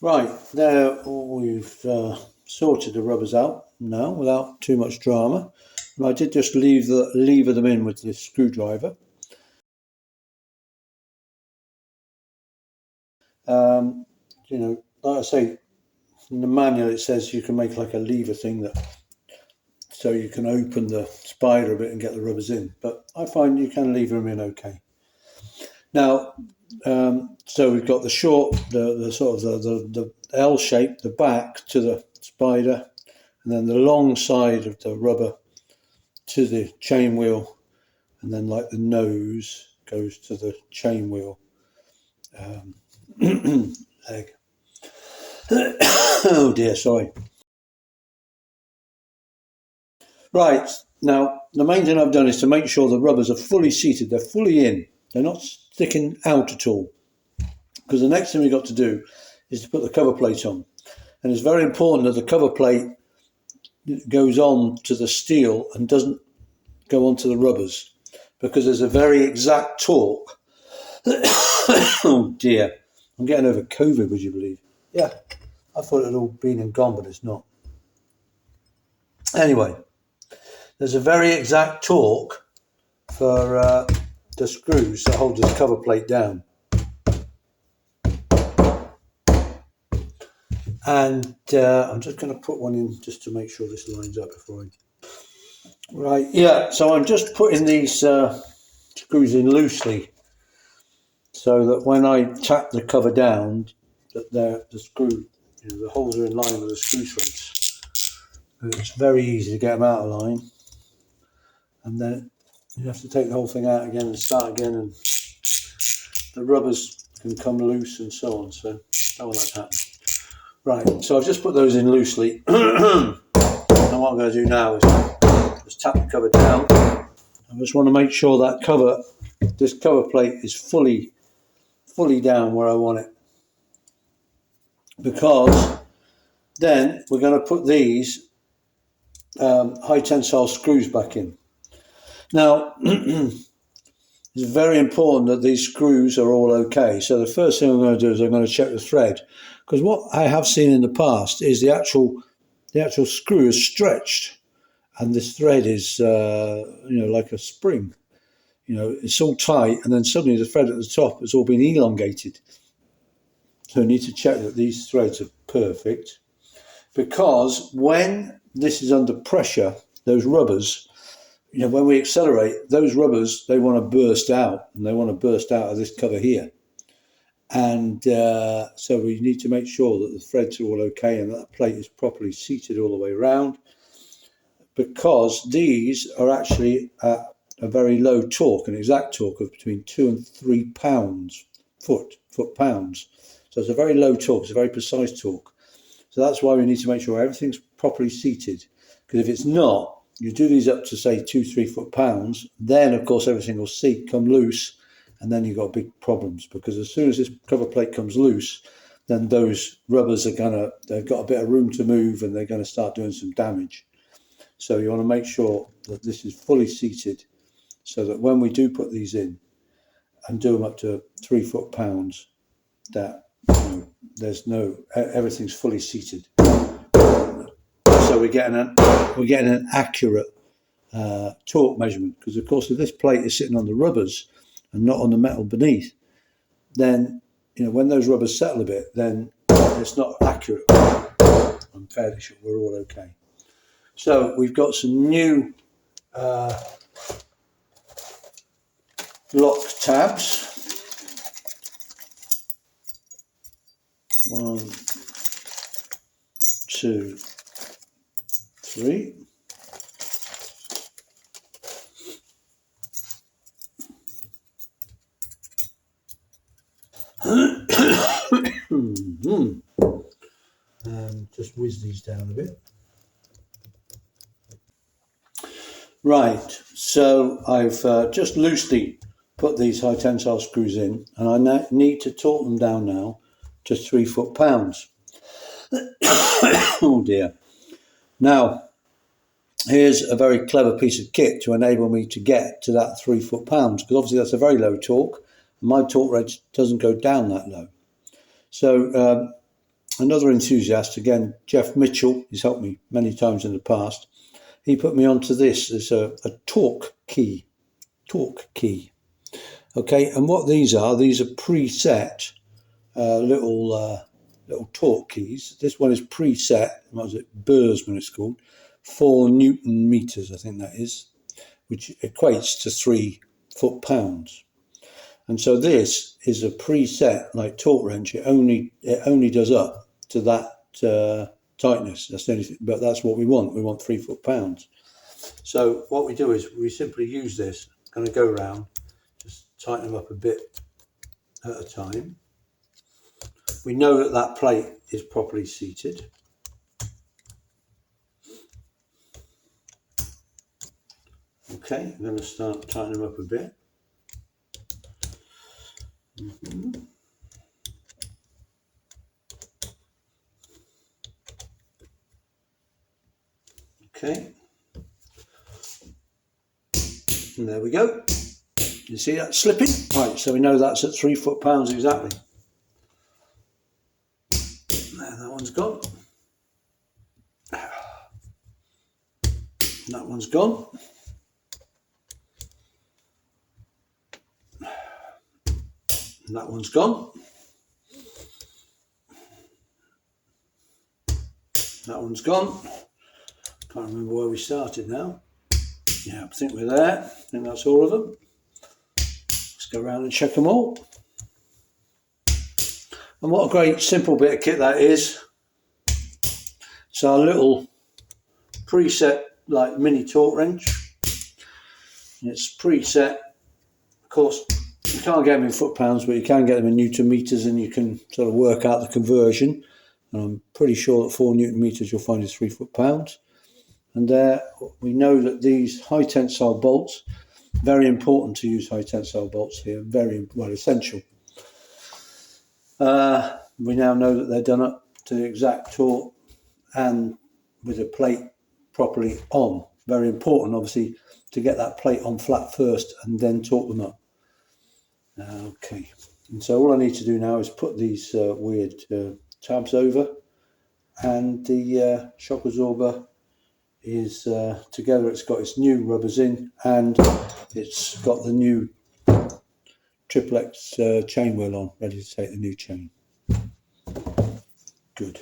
Right, there we've sorted the rubbers out now without too much drama. And I did just lever them in with this screwdriver. You know, like I say, in the manual it says you can make like a lever thing so you can open the spider a bit and get the rubbers in. But I find you can lever them in okay. Now, so we've got the short, the sort of the L shape, the back to the spider, and then the long side of the rubber to the chain wheel, and then like the nose goes to the chain wheel leg. Oh dear, sorry. Right, now the main thing I've done is to make sure the rubbers are fully seated, they're fully in, they're not sticking out at all. Because the next thing we've got to do is to put the cover plate on. And it's very important that the cover plate goes on to the steel and doesn't go onto the rubbers, because there's a very exact torque. Oh dear, I'm getting over COVID, would you believe? Yeah, I thought it had all been and gone, but it's not. Anyway, there's a very exact torque for the screws that hold this cover plate down. And I'm just going to put one in just to make sure this lines up before I... Right, yeah, so I'm just putting these screws in loosely so that when I tap the cover down, that the screw, the holes are in line with the screw threads. It's very easy to get them out of line, and then you have to take the whole thing out again and start again, and the rubbers can come loose and so on, so don't want that to happen. Right, so I've just put those in loosely. And what I'm going to do now is just tap the cover down. I just want to make sure that this cover plate is fully down where I want it, because then we're going to put these high tensile screws back in. Now, it's very important that these screws are all okay. So the first thing I'm going to do is I'm going to check the thread, because what I have seen in the past is the actual screw is stretched, and this thread is like a spring. It's all tight, and then suddenly the thread at the top has all been elongated. So I need to check that these threads are perfect, because when this is under pressure, those rubbers, when we accelerate, those rubbers, they want to burst out, and they want to burst out of this cover here. And so we need to make sure that the threads are all okay and that plate is properly seated all the way around, because these are actually at a very low torque, an exact torque of between 2 and 3 pounds, foot-pounds. So it's a very low torque, it's a very precise torque. So that's why we need to make sure everything's properly seated, because if it's not, you do these up to say 2-3 foot-pounds, then of course everything will come loose, and then you've got big problems, because as soon as this cover plate comes loose, then those rubbers they've got a bit of room to move, and they're going to start doing some damage. So you want to make sure that this is fully seated, so that when we do put these in and do them up to 3 foot-pounds, that everything's fully seated. So we're getting an accurate torque measurement, because of course if this plate is sitting on the rubbers and not on the metal beneath, then when those rubbers settle a bit, then it's not accurate. I'm fairly sure we're all okay. So we've got some new lock tabs. 1, 2, 3. Just whiz these down a bit. Right, so I've just loosely put these high tensile screws in, and I need to torque them down now to 3 foot-pounds. Oh dear. Now, here's a very clever piece of kit to enable me to get to that 3 foot-pounds, because obviously that's a very low torque, and my torque rate doesn't go down that low. So another enthusiast, again, Jeff Mitchell, he's helped me many times in the past. He put me onto this as a torque key. Okay, and what these are preset little torque keys. This one is preset, what was it, Bursman it's called, 4 Newton meters, I think that is, which equates to 3 foot-pounds. And so this is a preset like torque wrench. It only does up to that tightness. That's the only thing, but that's what we want. We want 3 foot-pounds. So what we do is we simply use this. Going to go around, just tighten them up a bit at a time. We know that that plate is properly seated. Okay, I'm going to start tightening them up a bit. Okay, and there we go. You see that slipping? Right, so we know that's at 3 foot-pounds exactly. There, that one's gone. That one's gone. And that one's gone. That one's gone. Can't remember where we started now. Yeah, I think we're there. I think that's all of them. Let's go around and check them all. And what a great simple bit of kit that is. It's our little preset like mini torque wrench. And it's preset. Of course, you can't get them in foot-pounds, but you can get them in Newton meters, and you can sort of work out the conversion. And I'm pretty sure that 4 Newton meters you'll find is 3 foot-pounds. And we know that these high tensile bolts, very important to use high tensile bolts here, very well essential. We now know that they're done up to the exact torque and with a plate properly on. Very important, obviously, to get that plate on flat first and then torque them up. Okay, and so all I need to do now is put these weird tabs over, and the shock absorber is together. It's got its new rubbers in, and it's got the new XXX chain wheel on, ready to take the new chain. Good.